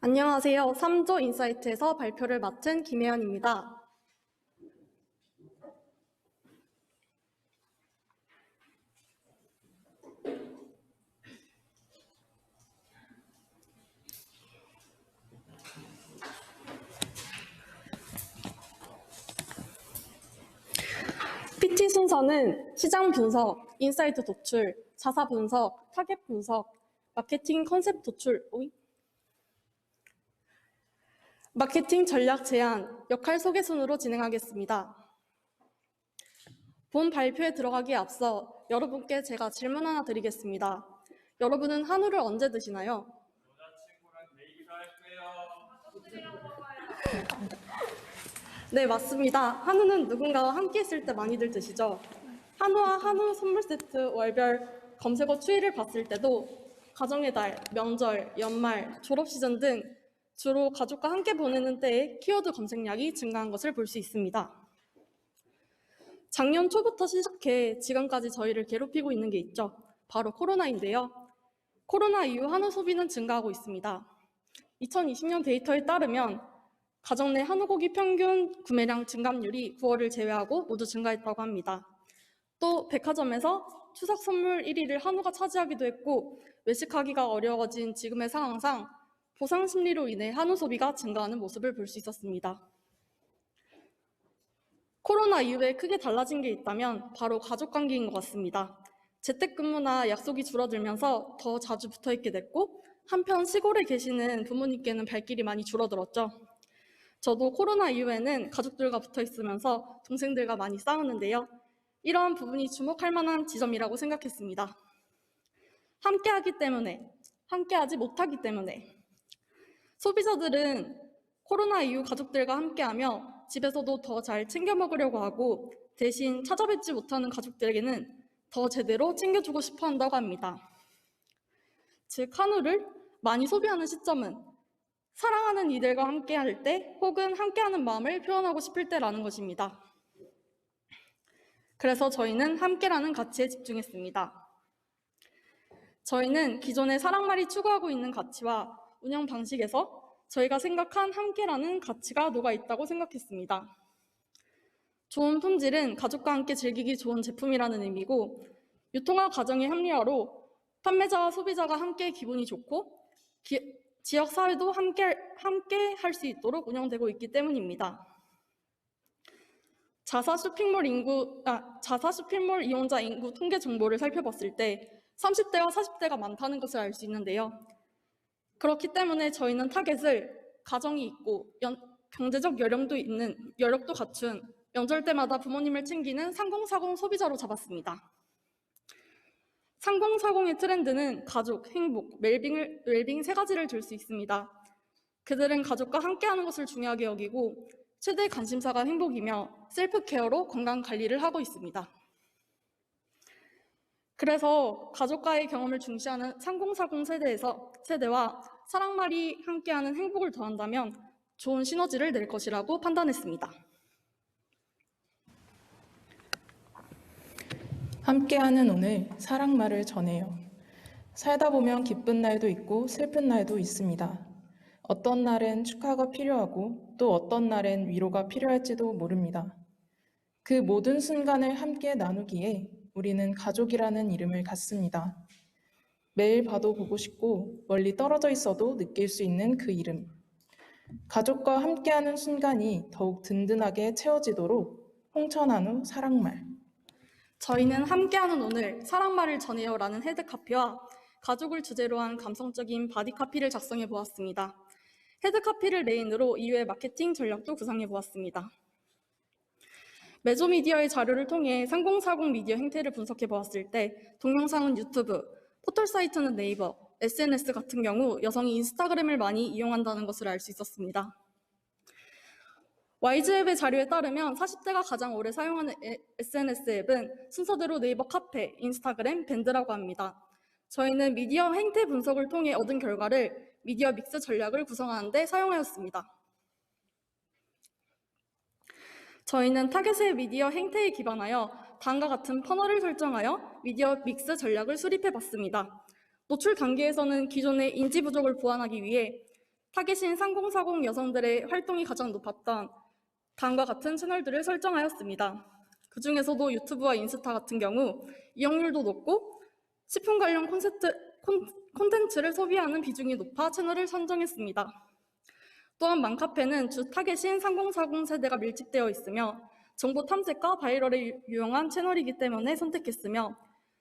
안녕하세요. 3조 인사이트에서 발표를 맡은 김혜연입니다. PT 순서는 시장 분석, 인사이트 도출, 자사 분석, 타겟 분석, 마케팅 컨셉 도출, 마케팅 전략 제안, 역할 소개 순으로 진행하겠습니다. 본 발표에 들어가기에 앞서 여러분께 제가 질문 하나 드리겠습니다. 여러분은 한우를 언제 드시나요? 여자친구랑 데이트할 때요. 네, 맞습니다. 한우는 누군가와 함께 있을 때 많이들 드시죠. 한우와 한우 선물 세트 월별 검색어 추이를 봤을 때도 가정의 달, 명절, 연말, 졸업 시즌 등 주로 가족과 함께 보내는 때에 키워드 검색량이 증가한 것을 볼 수 있습니다. 작년 초부터 시작해 지금까지 저희를 괴롭히고 있는 게 있죠. 바로 코로나인데요. 코로나 이후 한우 소비는 증가하고 있습니다. 2020년 데이터에 따르면 가정 내 한우고기 평균 구매량 증감률이 9월을 제외하고 모두 증가했다고 합니다. 또 백화점에서 추석 선물 1위를 한우가 차지하기도 했고 외식하기가 어려워진 지금의 상황상 보상 심리로 인해 한우 소비가 증가하는 모습을 볼 수 있었습니다. 코로나 이후에 크게 달라진 게 있다면 바로 가족관계인 것 같습니다. 재택근무나 약속이 줄어들면서 더 자주 붙어있게 됐고 한편 시골에 계시는 부모님께는 발길이 많이 줄어들었죠. 저도 코로나 이후에는 가족들과 붙어있으면서 동생들과 많이 싸웠는데요. 이러한 부분이 주목할 만한 지점이라고 생각했습니다. 함께하기 때문에, 함께하지 못하기 때문에. 소비자들은 코로나 이후 가족들과 함께하며 집에서도 더 잘 챙겨 먹으려고 하고 대신 찾아뵙지 못하는 가족들에게는 더 제대로 챙겨주고 싶어 한다고 합니다. 즉, 한우를 많이 소비하는 시점은 사랑하는 이들과 함께할 때 혹은 함께하는 마음을 표현하고 싶을 때라는 것입니다. 그래서 저희는 함께라는 가치에 집중했습니다. 저희는 기존의 사랑말이 추구하고 있는 가치와 운영 방식에서 저희가 생각한 함께라는 가치가 녹아있다고 생각했습니다. 좋은 품질은 가족과 함께 즐기기 좋은 제품이라는 의미고 유통화 과정의 합리화로 판매자와 소비자가 함께 기분이 좋고 지역 사회도 함께 할 수 있도록 운영되고 있기 때문입니다. 자사 쇼핑몰 이용자 인구 통계 정보를 살펴봤을 때 30대와 40대가 많다는 것을 알 수 있는데요. 그렇기 때문에 저희는 타겟을 가정이 있고 경제적 여력도 갖춘 명절 때마다 부모님을 챙기는 3040 소비자로 잡았습니다. 3040의 트렌드는 가족, 행복, 웰빙 세 가지를 들 수 있습니다. 그들은 가족과 함께하는 것을 중요하게 여기고 최대 관심사가 행복이며 셀프케어로 건강관리를 하고 있습니다. 그래서 가족과의 경험을 중시하는 3040 세대와 사랑말이 함께하는 행복을 더한다면 좋은 시너지를 낼 것이라고 판단했습니다. 함께하는 오늘 사랑말을 전해요. 살다 보면 기쁜 날도 있고 슬픈 날도 있습니다. 어떤 날엔 축하가 필요하고 또 어떤 날엔 위로가 필요할지도 모릅니다. 그 모든 순간을 함께 나누기에 우리는 가족이라는 이름을 갖습니다. 매일 봐도 보고 싶고 멀리 떨어져 있어도 느낄 수 있는 그 이름. 가족과 함께하는 순간이 더욱 든든하게 채워지도록 홍천한우 사랑말. 저희는 함께하는 오늘 사랑말을 전해요라는 헤드카피와 가족을 주제로 한 감성적인 바디카피를 작성해 보았습니다. 헤드카피를 메인으로 이후의 마케팅 전략도 구상해 보았습니다. 메조미디어의 자료를 통해 3040 미디어 행태를 분석해 보았을 때 동영상은 유튜브, 포털 사이트는 네이버, SNS 같은 경우 여성이 인스타그램을 많이 이용한다는 것을 알 수 있었습니다. 와이즈앱의 자료에 따르면 40대가 가장 오래 사용하는 SNS 앱은 순서대로 네이버 카페, 인스타그램, 밴드라고 합니다. 저희는 미디어 행태 분석을 통해 얻은 결과를 미디어 믹스 전략을 구성하는 데 사용하였습니다. 저희는 타겟의 미디어 행태에 기반하여 다음과 같은 퍼널을 설정하여 미디어 믹스 전략을 수립해 봤습니다. 노출 단계에서는 기존의 인지 부족을 보완하기 위해 타겟인 3040 여성들의 활동이 가장 높았던 다음과 같은 채널들을 설정하였습니다. 그 중에서도 유튜브와 인스타 같은 경우 이용률도 높고 식품 관련 콘텐츠를 소비하는 비중이 높아 채널을 선정했습니다. 또한 맘카페는 주 타겟인 3040 세대가 밀집되어 있으며 정보 탐색과 바이럴에 유용한 채널이기 때문에 선택했으며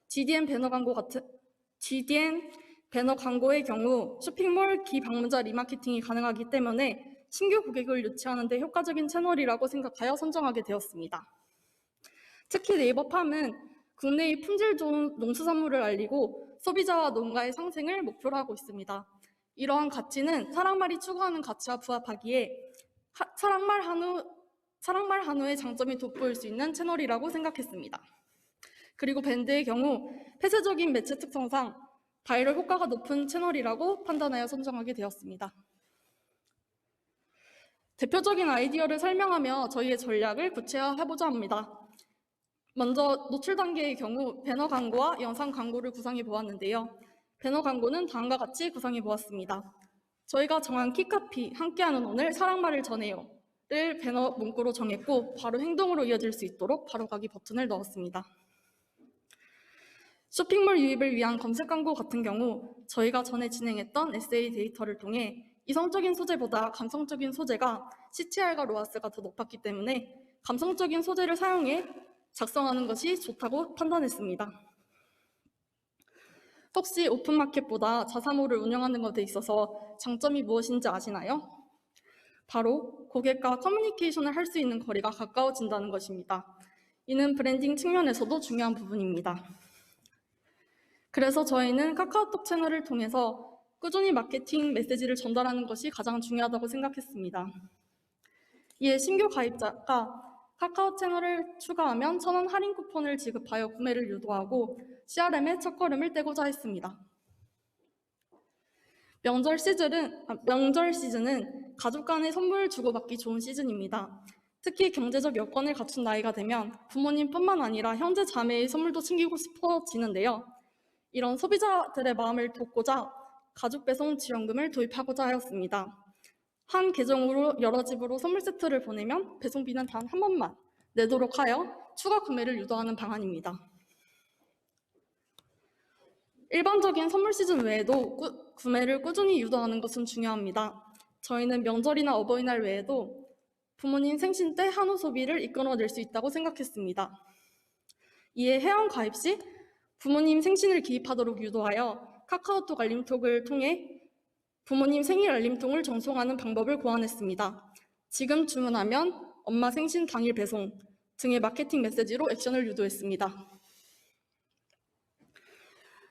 GDN 배너 광고의 경우 쇼핑몰 기방문자 리마케팅이 가능하기 때문에 신규 고객을 유치하는 데 효과적인 채널이라고 생각하여 선정하게 되었습니다. 특히 네이버팜은 국내의 품질 좋은 농수산물을 알리고 소비자와 농가의 상생을 목표로 하고 있습니다. 이러한 가치는 사랑말이 추구하는 가치와 부합하기에 사랑말 한우의 장점이 돋보일 수 있는 채널이라고 생각했습니다. 그리고 밴드의 경우 폐쇄적인 매체 특성상 바이럴 효과가 높은 채널이라고 판단하여 선정하게 되었습니다. 대표적인 아이디어를 설명하며 저희의 전략을 구체화해보자 합니다. 먼저 노출 단계의 경우 배너 광고와 영상 광고를 구성해 보았는데요. 배너 광고는 다음과 같이 구성해 보았습니다. 저희가 정한 키카피 함께하는 오늘 사랑말을 전해요를 배너 문구로 정했고 바로 행동으로 이어질 수 있도록 바로 가기 버튼을 넣었습니다. 쇼핑몰 유입을 위한 검색 광고 같은 경우 저희가 전에 진행했던 SA 데이터를 통해 이성적인 소재보다 감성적인 소재가 CTR과 로아스가 더 높았기 때문에 감성적인 소재를 사용해 작성하는 것이 좋다고 판단했습니다. 혹시 오픈마켓보다 자사몰을 운영하는 것에 있어서 장점이 무엇인지 아시나요? 바로 고객과 커뮤니케이션을 할 수 있는 거리가 가까워진다는 것입니다. 이는 브랜딩 측면에서도 중요한 부분입니다. 그래서 저희는 카카오톡 채널을 통해서 꾸준히 마케팅 메시지를 전달하는 것이 가장 중요하다고 생각했습니다. 이에 신규 가입자가 카카오 채널을 추가하면 1,000원 할인 쿠폰을 지급하여 구매를 유도하고 CRM의 첫걸음을 떼고자 했습니다. 명절 시즌은 가족 간의 선물을 주고받기 좋은 시즌입니다. 특히 경제적 여건을 갖춘 나이가 되면 부모님뿐만 아니라 형제 자매의 선물도 챙기고 싶어지는데요. 이런 소비자들의 마음을 돕고자 가족 배송 지원금을 도입하고자 하였습니다. 한 계정으로 여러 집으로 선물 세트를 보내면 배송비는 단 한 번만 내도록 하여 추가 구매를 유도하는 방안입니다. 일반적인 선물 시즌 외에도 구매를 꾸준히 유도하는 것은 중요합니다. 저희는 명절이나 어버이날 외에도 부모님 생신 때 한우 소비를 이끌어낼 수 있다고 생각했습니다. 이에 회원 가입 시 부모님 생신을 기입하도록 유도하여 카카오톡 알림톡을 통해 부모님 생일 알림통을 전송하는 방법을 고안했습니다. 지금 주문하면 엄마 생신 당일 배송 등의 마케팅 메시지로 액션을 유도했습니다.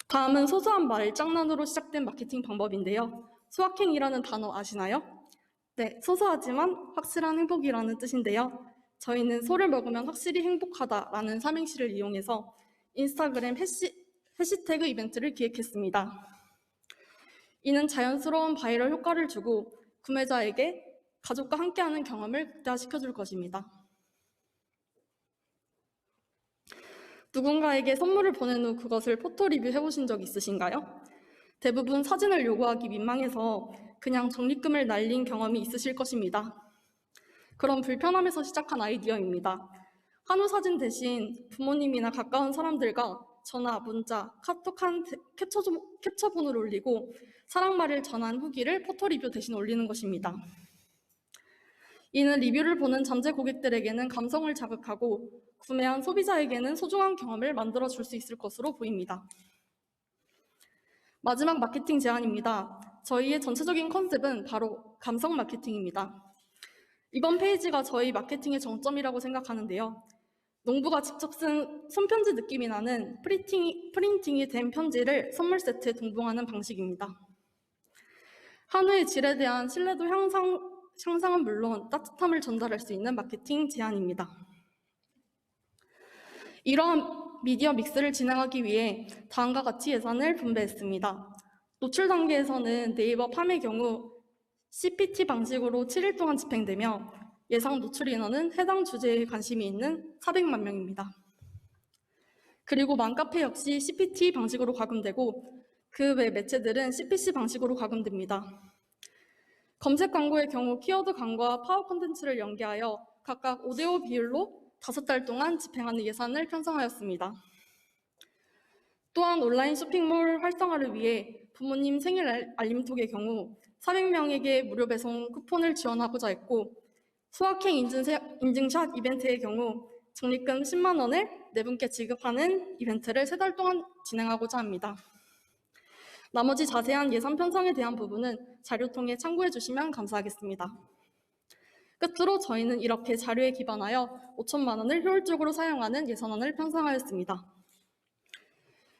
다음은 소소한 말장난으로 시작된 마케팅 방법인데요. 소확행이라는 단어 아시나요? 네, 소소하지만 확실한 행복이라는 뜻인데요. 저희는 소를 먹으면 확실히 행복하다라는 삼행시를 이용해서 인스타그램 해시태그 이벤트를 기획했습니다. 이는 자연스러운 바이럴 효과를 주고 구매자에게 가족과 함께하는 경험을 극대화시켜줄 것입니다. 누군가에게 선물을 보낸 후 그것을 포토 리뷰해보신 적 있으신가요? 대부분 사진을 요구하기 민망해서 그냥 적립금을 날린 경험이 있으실 것입니다. 그런 불편함에서 시작한 아이디어입니다. 한우 사진 대신 부모님이나 가까운 사람들과 전화, 문자, 카톡 한 캡처본을 올리고 사랑말을 전한 후기를 포토 리뷰 대신 올리는 것입니다. 이는 리뷰를 보는 잠재 고객들에게는 감성을 자극하고 구매한 소비자에게는 소중한 경험을 만들어줄 수 있을 것으로 보입니다. 마지막 마케팅 제안입니다. 저희의 전체적인 컨셉은 바로 감성 마케팅입니다. 이번 페이지가 저희 마케팅의 정점이라고 생각하는데요. 농부가 직접 쓴 손편지 느낌이 나는 프린팅이 된 편지를 선물 세트에 동봉하는 방식입니다. 한우의 질에 대한 신뢰도 향상은 물론 따뜻함을 전달할 수 있는 마케팅 제안입니다. 이러한 미디어 믹스를 진행하기 위해 다음과 같이 예산을 분배했습니다. 노출 단계에서는 네이버 팜의 경우 CPT 방식으로 7일 동안 집행되며 예상 노출 인원은 해당 주제에 관심이 있는 400만 명입니다. 그리고 맘카페 역시 CPT 방식으로 과금되고 그 외 매체들은 CPC 방식으로 가금됩니다. 검색 광고의 경우 키워드 광고와 파워 콘텐츠를 연계하여 각각 5대5 비율로 5달 동안 집행하는 예산을 편성하였습니다. 또한 온라인 쇼핑몰 활성화를 위해 부모님 생일 알림톡의 경우 400명에게 무료 배송 쿠폰을 지원하고자 했고, 소확행 인증샷 이벤트의 경우 적립금 10만 원을 4분께 지급하는 이벤트를 3달 동안 진행하고자 합니다. 나머지 자세한 예산 편성에 대한 부분은 자료 통해 참고해 주시면 감사하겠습니다. 끝으로 저희는 이렇게 자료에 기반하여 5천만 원을 효율적으로 사용하는 예산안을 편성하였습니다.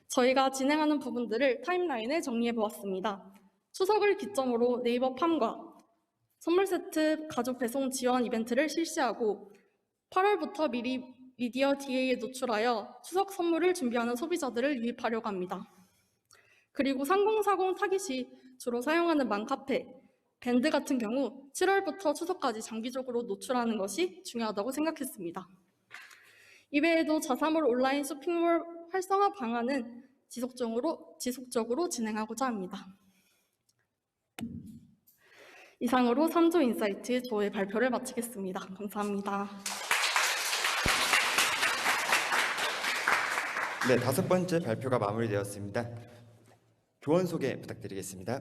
저희가 진행하는 부분들을 타임라인에 정리해 보았습니다. 추석을 기점으로 네이버 팜과 선물 세트 가족 배송 지원 이벤트를 실시하고 8월부터 미리 미디어 DA에 노출하여 추석 선물을 준비하는 소비자들을 유입하려고 합니다. 그리고 3040 타깃 시 주로 사용하는 맘카페, 밴드 같은 경우 7월부터 추석까지 장기적으로 노출하는 것이 중요하다고 생각했습니다. 이외에도 자사몰 온라인 쇼핑몰 활성화 방안은 지속적으로 진행하고자 합니다. 이상으로 3조 인사이트 저의 발표를 마치겠습니다. 감사합니다. 네, 5번째 발표가 마무리되었습니다. 교원 소개 부탁드리겠습니다.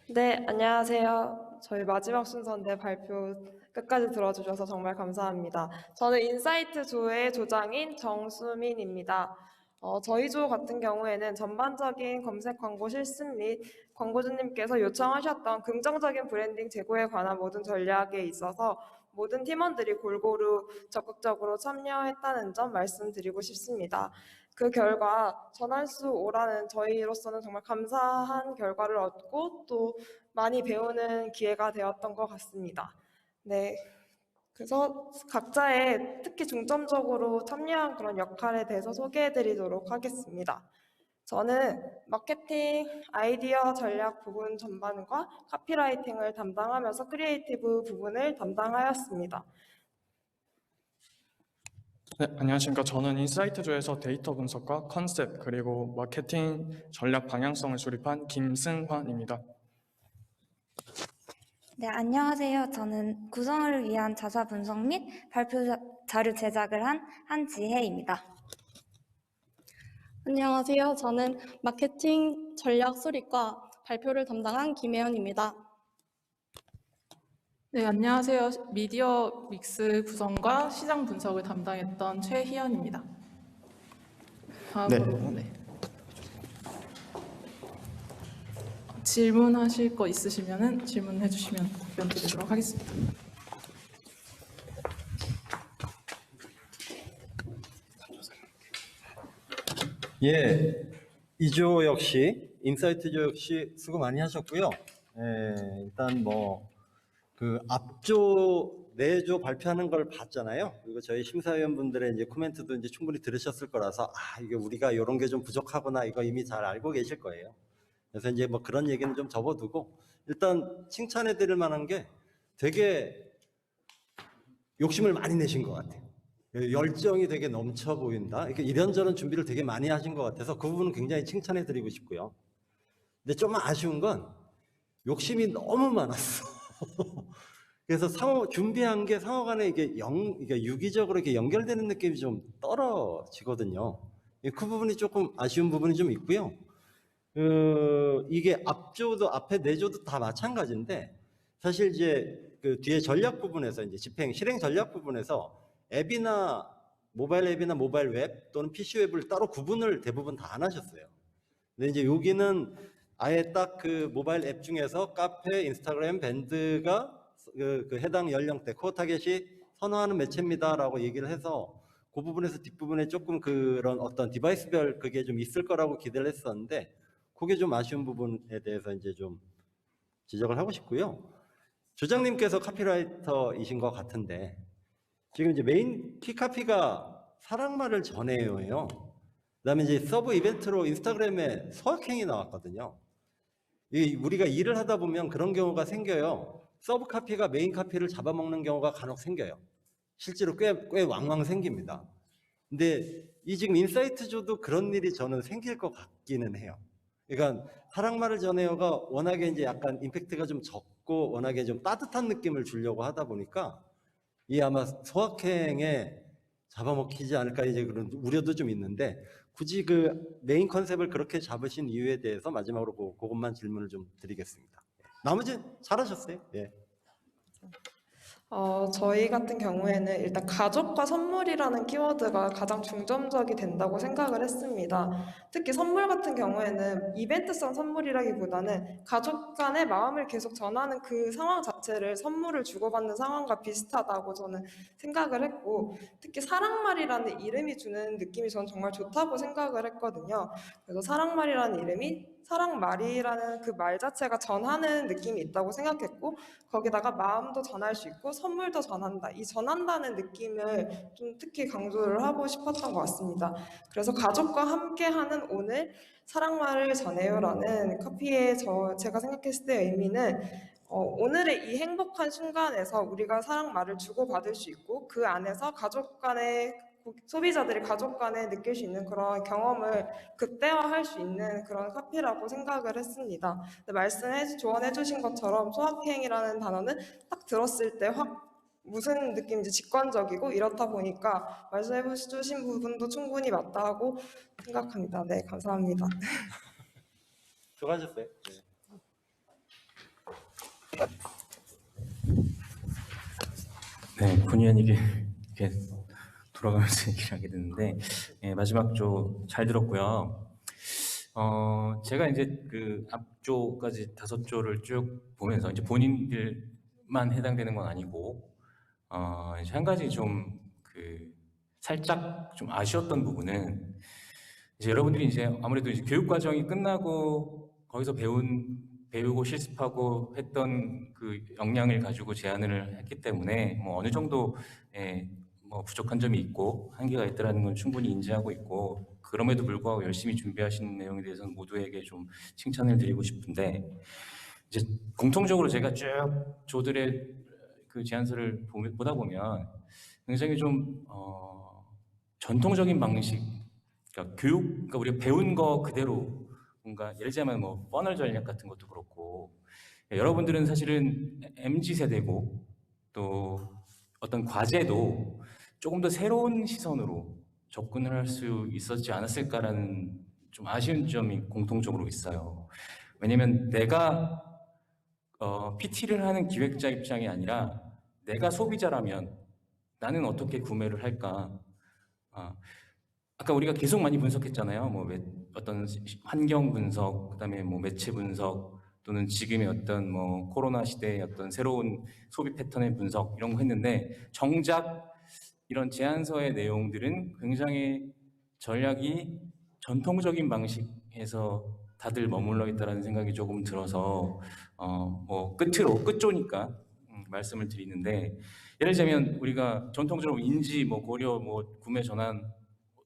네, 안녕하세요. 저희 마지막 순서인데 발표 끝까지 들어주셔서 정말 감사합니다. 저는 인사이트 조의 조장인 정수민입니다. 저희 조 같은 경우에는 전반적인 검색 광고 실습 및 광고주님께서 요청하셨던 긍정적인 브랜딩 제고에 관한 모든 전략에 있어서 모든 팀원들이 골고루 적극적으로 참여했다는 점 말씀드리고 싶습니다. 그 결과 전환수 5라는 저희로서는 정말 감사한 결과를 얻고 또 많이 배우는 기회가 되었던 것 같습니다. 네, 그래서 각자의 특히 중점적으로 참여한 그런 역할에 대해서 소개해드리도록 하겠습니다. 저는 마케팅, 아이디어 전략 부분 전반과 카피라이팅을 담당하면서 크리에이티브 부분을 담당하였습니다. 네, 안녕하십니까. 저는 인사이트조에서 데이터 분석과 컨셉 그리고 마케팅 전략 방향성을 수립한 김승환입니다. 네, 안녕하세요. 저는 구성을 위한 자사 분석 및 발표 자료 제작을 한 한지혜입니다. 안녕하세요. 저는 마케팅 전략 수립과 발표를 담당한 김혜연입니다. 네, 안녕하세요. 미디어 믹스 구성과 시장 분석을 담당했던 최희연입니다. 다음으로 네. 질문하실 거 있으시면 질문해 주시면 답변 드리도록 하겠습니다. 예, 이조 역시 인사이트조 역시 수고 많이 하셨고요. 일단 뭐 그 앞조 내조 발표하는 걸 봤잖아요. 그리고 저희 심사위원분들의 이제 코멘트도 이제 충분히 들으셨을 거라서 이게 우리가 이런 게 좀 부족하구나 이거 이미 잘 알고 계실 거예요. 그래서 이제 뭐 그런 얘기는 좀 접어두고 일단 칭찬해 드릴 만한 게 되게 욕심을 많이 내신 것 같아요. 열정이 되게 넘쳐 보인다. 이렇게 이런저런 준비를 되게 많이 하신 것 같아서 그 부분은 굉장히 칭찬해 드리고 싶고요. 근데 좀 아쉬운 건 욕심이 너무 많았어. 그래서 준비한 게 상호 간에 이게 유기적으로 이렇게 연결되는 느낌이 좀 떨어지거든요. 그 부분이 조금 아쉬운 부분이 좀 있고요. 이게 앞조도 앞에 내조도 다 마찬가지인데 사실 이제 그 뒤에 전략 부분에서 이제 실행 전략 부분에서 앱이나 모바일 앱이나 모바일 웹 또는 PC 웹을 따로 구분을 대부분 다 안 하셨어요. 근데 이제 여기는 아예 딱 그 모바일 앱 중에서 카페, 인스타그램, 밴드가 그 해당 연령대 코어 타겟이 선호하는 매체입니다라고 얘기를 해서 그 부분에서 뒷부분에 조금 그런 어떤 디바이스별 그게 좀 있을 거라고 기대를 했었는데 그게 좀 아쉬운 부분에 대해서 이제 좀 지적을 하고 싶고요. 조장님께서 카피라이터이신 것 같은데 지금 이제 메인 키카피가 사랑말을 전해요예요. 그다음에 이제 서브 이벤트로 인스타그램에 서학행이 나왔거든요. 우리가 일을 하다 보면 그런 경우가 생겨요. 서브 카피가 메인 카피를 잡아먹는 경우가 간혹 생겨요. 실제로 꽤 왕왕 생깁니다. 근데 이 지금 인사이트조도 그런 일이 저는 생길 것 같기는 해요. 그러니까 사랑말을 전해요가 워낙에 이제 약간 임팩트가 좀 적고 워낙에 좀 따뜻한 느낌을 주려고 하다 보니까 이 아마 소확행에 잡아먹히지 않을까 이제 그런 우려도 좀 있는데 굳이 그 메인 컨셉을 그렇게 잡으신 이유에 대해서 마지막으로 그것만 질문을 좀 드리겠습니다. 나머지 잘하셨어요. 예. 저희 같은 경우에는 일단 가족과 선물이라는 키워드가 가장 중점적이 된다고 생각을 했습니다. 특히 선물 같은 경우에는 이벤트성 선물이라기보다는 가족 간의 마음을 계속 전하는 그 상황 자체를 선물을 주고받는 상황과 비슷하다고 저는 생각을 했고, 특히 사랑말이라는 이름이 주는 느낌이 저는 정말 좋다고 생각을 했거든요. 그래서 사랑말이라는 이름이 사랑말이라는 그 말 자체가 전하는 느낌이 있다고 생각했고, 거기다가 마음도 전할 수 있고 선물도 전한다. 이 전한다는 느낌을 좀 특히 강조를 하고 싶었던 것 같습니다. 그래서 가족과 함께하는 오늘 사랑말을 전해요라는 카피의 제가 생각했을 때 의미는 오늘의 이 행복한 순간에서 우리가 사랑말을 주고받을 수 있고 그 안에서 가족 간의 소비자들이 가족 간에 느낄 수 있는 그런 경험을 극대화할 수 있는 그런 카피라고 생각을 했습니다. 조언해 주신 것처럼 소확행이라는 단어는 딱 들었을 때 확 무슨 느낌인지 직관적이고 이렇다 보니까 말씀해 주신 부분도 충분히 맞다고 생각합니다. 네, 감사합니다. 수고하셨어요. 네, 본의 아니게 이렇게 돌아가면서 얘기를 하게 됐는데 마지막 조 잘 들었고요. 제가 이제 그 앞조까지 5조를 쭉 보면서 이제 본인들만 해당되는 건 아니고 이제 한 가지 좀 그 살짝 좀 아쉬웠던 부분은 이제 여러분들이 이제 아무래도 이제 교육 과정이 끝나고 거기서 배우고 실습하고 했던 그 역량을 가지고 제안을 했기 때문에 뭐 어느 정도 뭐 부족한 점이 있고 한계가 있다는 건 충분히 인지하고 있고 그럼에도 불구하고 열심히 준비하신 내용에 대해서는 모두에게 좀 칭찬을 드리고 싶은데 이제 공통적으로 제가 쭉 조들의 그 제안서를 보다 보면 굉장히 좀 전통적인 방식, 그러니까 그러니까 우리가 배운 거 그대로 뭔가 예를 들자면 뭐 퍼널 전략 같은 것도 그렇고 여러분들은 사실은 MZ 세대고 또 어떤 과제도 조금 더 새로운 시선으로 접근을 할 수 있었지 않았을까라는 좀 아쉬운 점이 공통적으로 있어요. 왜냐면 내가 PT를 하는 기획자 입장이 아니라 내가 소비자라면 나는 어떻게 구매를 할까? 아까 우리가 계속 많이 분석했잖아요. 뭐 어떤 환경 분석, 그다음에 뭐 매체 분석 또는 지금의 어떤 뭐 코로나 시대의 어떤 새로운 소비 패턴의 분석 이런 거 했는데 정작 이런 제안서의 내용들은 굉장히 전략이 전통적인 방식에서 다들 머물러 있다는 생각이 조금 들어서 뭐 끝조니까 말씀을 드리는데 예를 들자면 우리가 전통적으로 인지 뭐 고려 뭐 구매 전환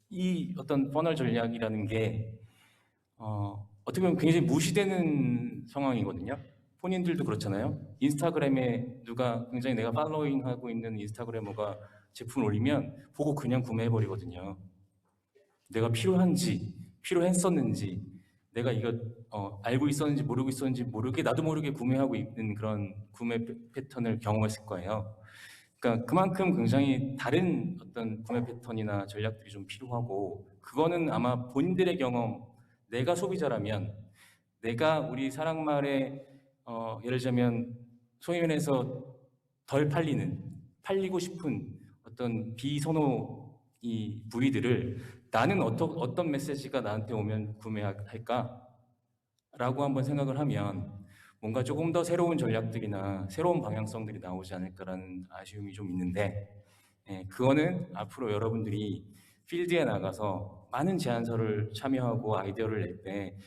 이 어떤 퍼널 전략이라는 게 어떻게 보면 굉장히 무시되는 상황이거든요. 본인들도 그렇잖아요. 인스타그램에 누가 굉장히 내가 팔로잉하고 있는 인스타그래머가 제품을 올리면 보고 그냥 구매해버리거든요. 내가 필요했었는지 내가 이거 알고 있었는지 모르고 있었는지 모르게 나도 모르게 구매하고 있는 그런 구매 패턴을 경험했을 거예요. 그러니까 그만큼 굉장히 다른 어떤 구매 패턴이나 전략들이 좀 필요하고 그거는 아마 본인들의 경험, 내가 소비자라면 내가 우리 사랑말에 예를 들자면 소위 말해서 덜 팔리고 싶은 어떤 비선호 이 부위들을 나는 어떤 메시지가 나한테 오면 구매할까? 라고 한번 생각을 하면 뭔가 조금 더 새로운 전략들이나 새로운 방향성들이 나오지 않을까라는 아쉬움이 좀 있는데 그거는 앞으로 여러분들이 필드에 나가서 많은 제안서를 참여하고 아이디어를 낼 때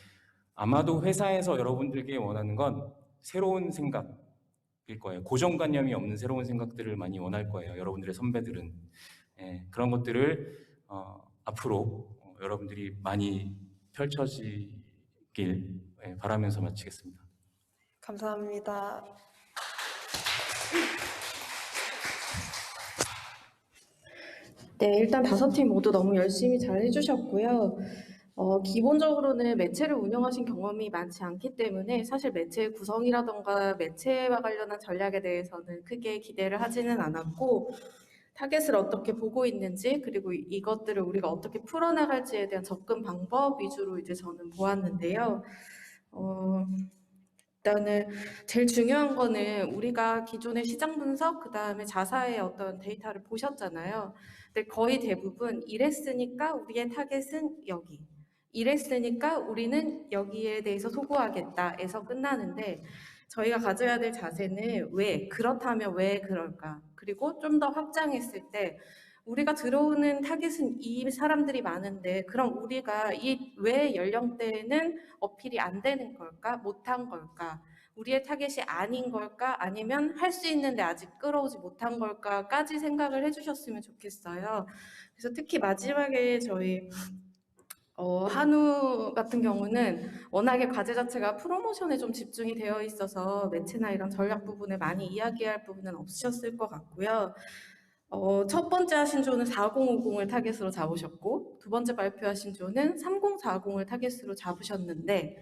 아마도 회사에서 여러분들께 원하는 건 새로운 생각일 거예요. 고정관념이 없는 새로운 생각들을 많이 원할 거예요. 여러분들의 선배들은. 그런 것들을 앞으로 여러분들이 많이 펼쳐지길 바라면서 마치겠습니다. 감사합니다. 네, 일단 5팀 모두 너무 열심히 잘 해주셨고요. 기본적으로는 매체를 운영하신 경험이 많지 않기 때문에 사실 매체의 구성이라던가 매체와 관련한 전략에 대해서는 크게 기대를 하지는 않았고, 타겟을 어떻게 보고 있는지, 그리고 이것들을 우리가 어떻게 풀어나갈지에 대한 접근 방법 위주로 이제 저는 보았는데요. 일단은 제일 중요한 거는 우리가 기존의 시장 분석, 그 다음에 자사의 어떤 데이터를 보셨잖아요. 근데 거의 대부분 이랬으니까 우리의 타겟은 여기. 이랬으니까 우리는 여기에 대해서 소구하겠다에서 끝나는데 저희가 가져야 될 자세는 왜, 그렇다면 왜 그럴까? 그리고 좀 더 확장했을 때 우리가 들어오는 타겟은 이 사람들이 많은데 그럼 우리가 이 왜 연령대에는 어필이 안 되는 걸까? 못한 걸까? 우리의 타겟이 아닌 걸까? 아니면 할 수 있는데 아직 끌어오지 못한 걸까?까지 생각을 해주셨으면 좋겠어요. 그래서 특히 마지막에 저희 한우 같은 경우는 워낙에 과제 자체가 프로모션에 좀 집중이 되어 있어서 매체나 이런 전략 부분에 많이 이야기할 부분은 없으셨을 것 같고요. 첫 번째 하신 조는 4050을 타겟으로 잡으셨고 두 번째 발표하신 조는 3040을 타겟으로 잡으셨는데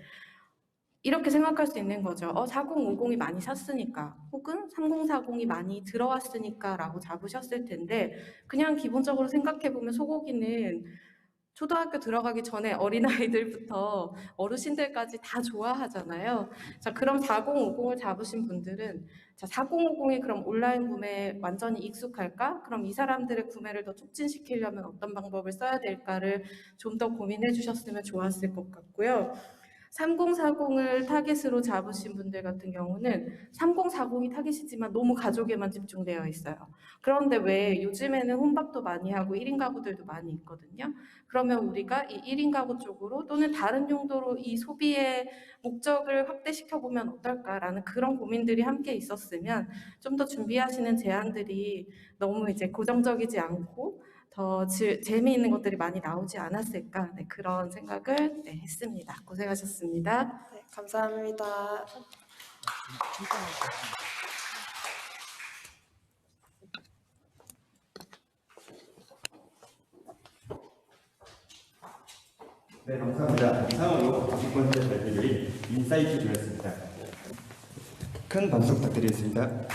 이렇게 생각할 수 있는 거죠. 4050이 많이 샀으니까 혹은 3040이 많이 들어왔으니까 라고 잡으셨을 텐데 그냥 기본적으로 생각해보면 소고기는 초등학교 들어가기 전에 어린아이들부터 어르신들까지 다 좋아하잖아요. 자, 그럼 4050을 잡으신 분들은 자, 4050이 그럼 온라인 구매에 완전히 익숙할까? 그럼 이 사람들의 구매를 더 촉진시키려면 어떤 방법을 써야 될까를 좀 더 고민해 주셨으면 좋았을 것 같고요. 3040을 타겟으로 잡으신 분들 같은 경우는 3040이 타겟이지만 너무 가족에만 집중되어 있어요. 그런데 왜 요즘에는 혼밥도 많이 하고 1인 가구들도 많이 있거든요. 그러면 우리가 이 1인 가구 쪽으로 또는 다른 용도로 이 소비의 목적을 확대시켜보면 어떨까라는 그런 고민들이 함께 있었으면 좀 더 준비하시는 제안들이 너무 이제 고정적이지 않고 더 재미있는 것들이 많이 나오지 않았을까 네, 그런 생각을 했습니다. 고생하셨습니다. 네, 감사합니다. 네, 감사합니다. 이상으로 5번째 발표율이 인사이트 조였습니다. 큰 박수 부탁드리겠습니다.